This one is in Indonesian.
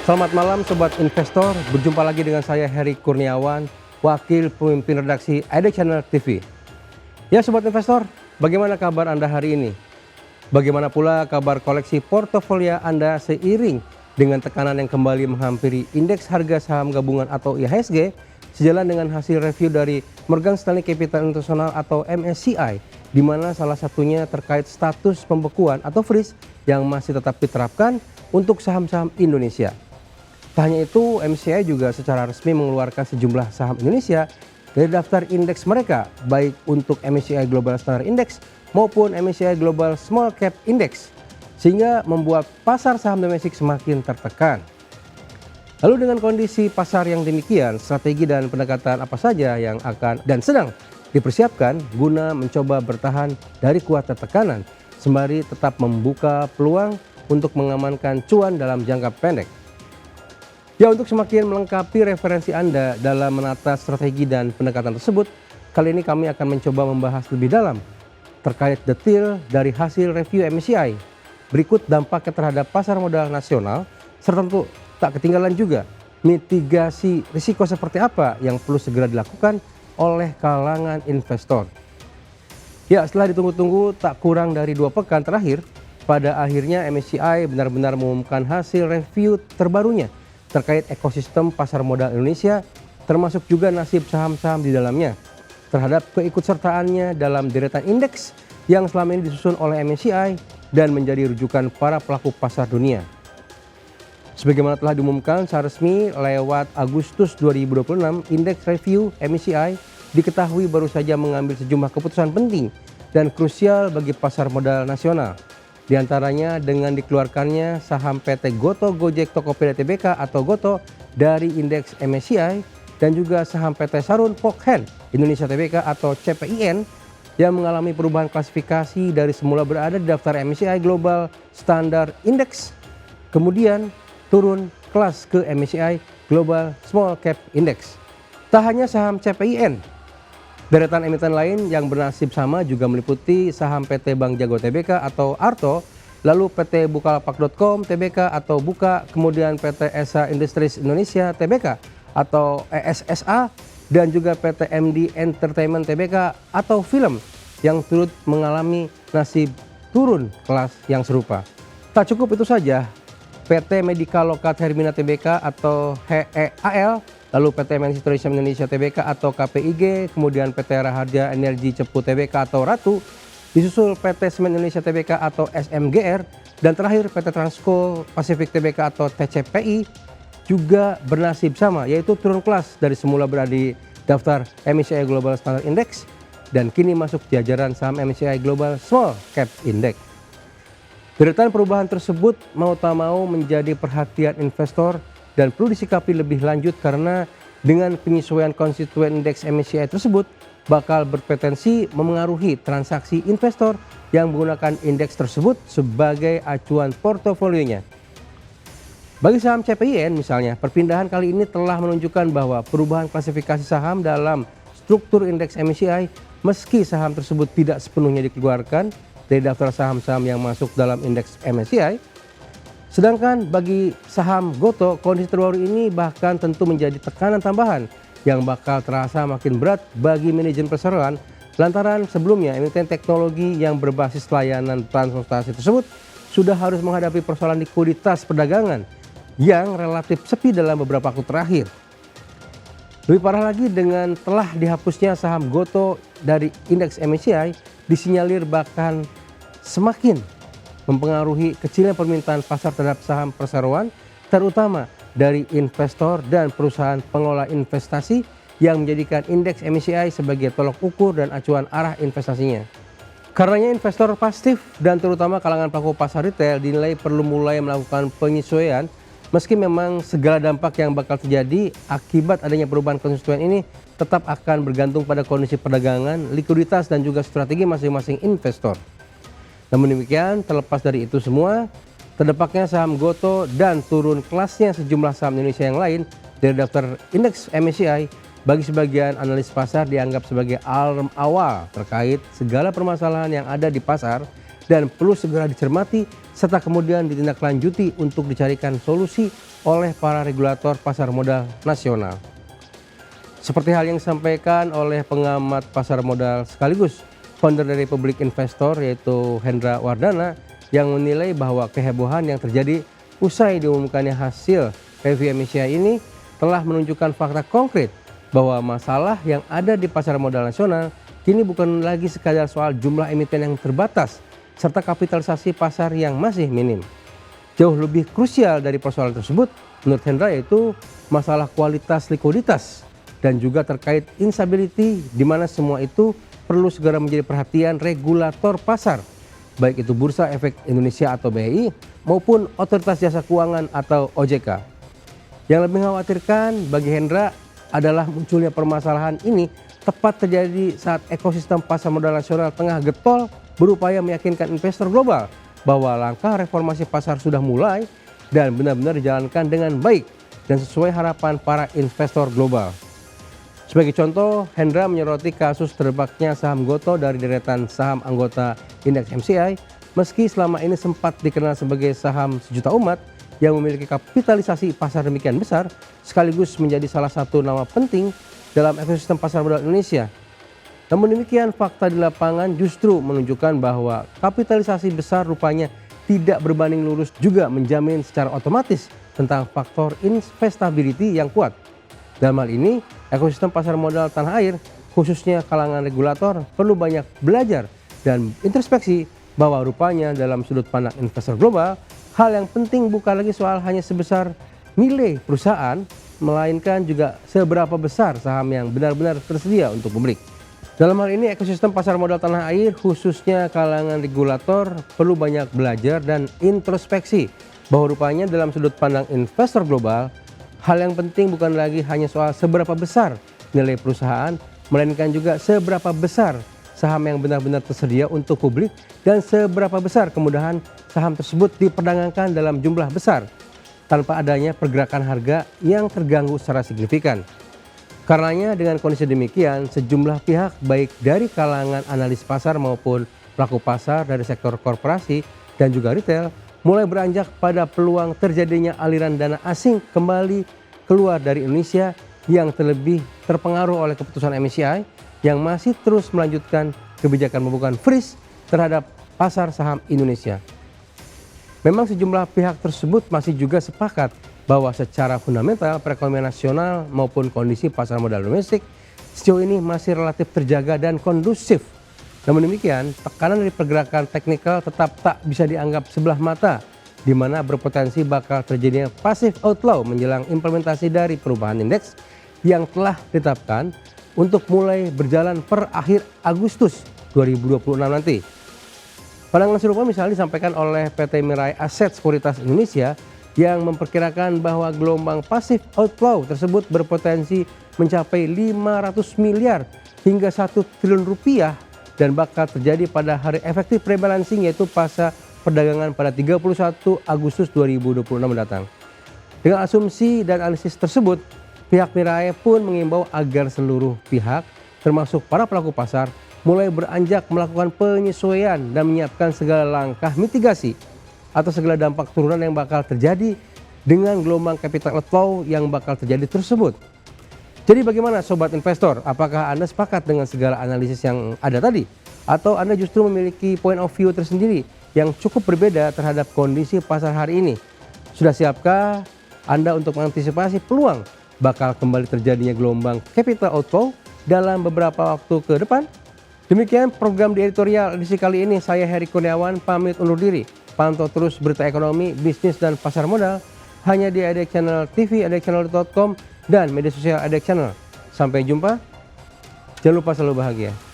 Selamat malam Sobat Investor, berjumpa lagi dengan saya Heri Kurniawan, Wakil Pemimpin Redaksi IDX Channel TV. Ya Sobat Investor, bagaimana kabar Anda hari ini? Bagaimana pula kabar koleksi portofolio Anda seiring dengan tekanan yang kembali menghampiri indeks harga saham gabungan atau IHSG, sejalan dengan hasil review dari Morgan Stanley Capital International atau MSCI, di mana salah satunya terkait status pembekuan atau freeze yang masih tetap diterapkan untuk saham-saham Indonesia. Tak hanya itu, MSCI juga secara resmi mengeluarkan sejumlah saham Indonesia dari daftar indeks mereka, baik untuk MSCI Global Standard Index maupun MSCI Global Small Cap Index, sehingga membuat pasar saham domestik semakin tertekan. Lalu dengan kondisi pasar yang demikian, strategi dan pendekatan apa saja yang akan dan sedang dipersiapkan guna mencoba bertahan dari kuatnya tekanan, sembari tetap membuka peluang untuk mengamankan cuan dalam jangka pendek. Ya, untuk semakin melengkapi referensi Anda dalam menata strategi dan pendekatan tersebut, kali ini kami akan mencoba membahas lebih dalam terkait detail dari hasil review MSCI. Berikut dampaknya terhadap pasar modal nasional, serta tentu tak ketinggalan juga mitigasi risiko seperti apa yang perlu segera dilakukan oleh kalangan investor. Ya, setelah ditunggu-tunggu tak kurang dari 2 pekan terakhir, pada akhirnya MSCI benar-benar mengumumkan hasil review terbarunya terkait ekosistem pasar modal Indonesia, termasuk juga nasib saham-saham di dalamnya, terhadap keikutsertaannya dalam deretan indeks yang selama ini disusun oleh MSCI dan menjadi rujukan para pelaku pasar dunia. Sebagaimana telah diumumkan secara resmi lewat Agustus 2026, indeks review MSCI diketahui baru saja mengambil sejumlah keputusan penting dan krusial bagi pasar modal nasional. Di antaranya dengan dikeluarkannya saham PT Goto Gojek Tokopedia Tbk atau Goto dari indeks MSCI, dan juga saham PT Sarun Pokhen Indonesia Tbk atau CPIN yang mengalami perubahan klasifikasi dari semula berada di daftar MSCI Global Standard Index, kemudian turun kelas ke MSCI Global Small Cap Index. Tak hanya saham CPIN, deretan emiten lain yang bernasib sama juga meliputi saham PT Bank Jago Tbk atau ARTO, lalu PT Bukalapak.com Tbk atau Buka, kemudian PT Esa Industries Indonesia Tbk atau ESSA, dan juga PT MD Entertainment Tbk atau Film yang turut mengalami nasib turun kelas yang serupa. Tak cukup itu saja, PT Medica Lokat Hermina Tbk atau HEAL, lalu PT Manchester Tourism Indonesia Tbk atau KPIG, kemudian PT Raharja Energi Cepu Tbk atau Ratu, disusul PT Semen Indonesia Tbk atau SMGR, dan terakhir PT Transco Pacific Tbk atau TCPI juga bernasib sama, yaitu turun kelas dari semula berada di daftar MSCI Global Standard Index dan kini masuk jajaran saham MSCI Global Small Cap Index. Deretan perubahan tersebut mau tak mau menjadi perhatian investor dan perlu disikapi lebih lanjut karena dengan penyesuaian konstituen indeks MSCI tersebut bakal berpotensi memengaruhi transaksi investor yang menggunakan indeks tersebut sebagai acuan portofolionya. Bagi saham CPIN misalnya, perpindahan kali ini telah menunjukkan bahwa perubahan klasifikasi saham dalam struktur indeks MSCI meski saham tersebut tidak sepenuhnya dikeluarkan dari daftar saham-saham yang masuk dalam indeks MSCI. Sedangkan bagi saham Goto, kondisi terbaru ini bahkan tentu menjadi tekanan tambahan yang bakal terasa makin berat bagi manajemen perseroan lantaran sebelumnya emiten teknologi yang berbasis layanan transportasi tersebut sudah harus menghadapi persoalan likuiditas perdagangan yang relatif sepi dalam beberapa waktu terakhir. Lebih parah lagi, dengan telah dihapusnya saham Goto dari indeks MSCI, disinyalir bahkan semakin mempengaruhi kecilnya permintaan pasar terhadap saham perseroan, terutama dari investor dan perusahaan pengelola investasi yang menjadikan indeks MSCI sebagai tolok ukur dan acuan arah investasinya. Karenanya investor pasif dan terutama kalangan pelaku pasar retail dinilai perlu mulai melakukan penyesuaian, meski memang segala dampak yang bakal terjadi akibat adanya perubahan konstituen ini tetap akan bergantung pada kondisi perdagangan, likuiditas, dan juga strategi masing-masing investor. Namun demikian, terlepas dari itu semua, terdepaknya saham Goto dan turun kelasnya sejumlah saham Indonesia yang lain dari daftar indeks MSCI bagi sebagian analis pasar dianggap sebagai alarm awal terkait segala permasalahan yang ada di pasar dan perlu segera dicermati serta kemudian ditindaklanjuti untuk dicarikan solusi oleh para regulator pasar modal nasional. Seperti hal yang disampaikan oleh pengamat pasar modal sekaligus founder dari Public Investor yaitu Hendra Wardana yang menilai bahwa kehebohan yang terjadi usai diumumkannya hasil review MSCI ini telah menunjukkan fakta konkret bahwa masalah yang ada di pasar modal nasional kini bukan lagi sekadar soal jumlah emiten yang terbatas serta kapitalisasi pasar yang masih minim. Jauh lebih krusial dari persoalan tersebut menurut Hendra yaitu masalah kualitas likuiditas dan juga terkait instability di mana semua itu perlu segera menjadi perhatian regulator pasar baik itu Bursa Efek Indonesia atau BEI maupun Otoritas Jasa Keuangan atau OJK. Yang lebih mengkhawatirkan bagi Hendra adalah munculnya permasalahan ini tepat terjadi saat ekosistem pasar modal nasional tengah getol berupaya meyakinkan investor global bahwa langkah reformasi pasar sudah mulai dan benar-benar dijalankan dengan baik dan sesuai harapan para investor global. Sebagai contoh, Hendra menyoroti kasus terbaknya saham Gotoh dari deretan saham anggota indeks MSCI meski selama ini sempat dikenal sebagai saham sejuta umat yang memiliki kapitalisasi pasar demikian besar sekaligus menjadi salah satu nama penting dalam ekosistem pasar modal Indonesia. Namun demikian fakta di lapangan justru menunjukkan bahwa kapitalisasi besar rupanya tidak berbanding lurus juga menjamin secara otomatis tentang faktor investability yang kuat. Dalam hal ini, ekosistem pasar modal tanah air khususnya kalangan regulator perlu banyak belajar dan introspeksi bahwa rupanya dalam sudut pandang investor global, hal yang penting bukan lagi soal hanya sebesar nilai perusahaan, melainkan juga seberapa besar saham yang benar-benar tersedia untuk publik. Dalam hal ini ekosistem pasar modal tanah air khususnya kalangan regulator perlu banyak belajar dan introspeksi bahwa rupanya dalam sudut pandang investor global hal yang penting bukan lagi hanya soal seberapa besar nilai perusahaan melainkan juga seberapa besar saham yang benar-benar tersedia untuk publik dan seberapa besar kemudahan saham tersebut diperdagangkan dalam jumlah besar tanpa adanya pergerakan harga yang terganggu secara signifikan. Karenanya dengan kondisi demikian, sejumlah pihak baik dari kalangan analis pasar maupun pelaku pasar dari sektor korporasi dan juga retail mulai beranjak pada peluang terjadinya aliran dana asing kembali keluar dari Indonesia yang terlebih terpengaruh oleh keputusan MSCI yang masih terus melanjutkan kebijakan pembukaan freeze terhadap pasar saham Indonesia. Memang sejumlah pihak tersebut masih juga sepakat bahwa secara fundamental perekonomian nasional maupun kondisi pasar modal domestik sejauh ini masih relatif terjaga dan kondusif. Namun demikian, tekanan dari pergerakan teknikal tetap tak bisa dianggap sebelah mata, di mana berpotensi bakal terjadinya passive outflow menjelang implementasi dari perubahan indeks yang telah ditetapkan untuk mulai berjalan per akhir Agustus 2026 nanti. Pandangan serupa misalnya disampaikan oleh PT Mirai Aset Sekuritas Indonesia yang memperkirakan bahwa gelombang pasif outflow tersebut berpotensi mencapai 500 miliar hingga 1 triliun rupiah dan bakal terjadi pada hari efektif rebalancing yaitu pasca perdagangan pada 31 Agustus 2026 mendatang. Dengan asumsi dan analisis tersebut, pihak Mirai pun mengimbau agar seluruh pihak termasuk para pelaku pasar mulai beranjak melakukan penyesuaian dan menyiapkan segala langkah mitigasi atau segala dampak turunan yang bakal terjadi dengan gelombang capital outflow yang bakal terjadi tersebut. Jadi bagaimana sobat investor? Apakah Anda sepakat dengan segala analisis yang ada tadi? Atau Anda justru memiliki point of view tersendiri yang cukup berbeda terhadap kondisi pasar hari ini? Sudah siapkah Anda untuk mengantisipasi peluang bakal kembali terjadinya gelombang capital outflow dalam beberapa waktu ke depan? Demikian program di editorial edisi kali ini. Saya Heri Kurniawan pamit undur diri. Pantau terus berita ekonomi, bisnis, dan pasar modal hanya di IDX Channel TV, idxchannel.com, dan media sosial IDX Channel. Sampai jumpa. Jangan lupa selalu bahagia.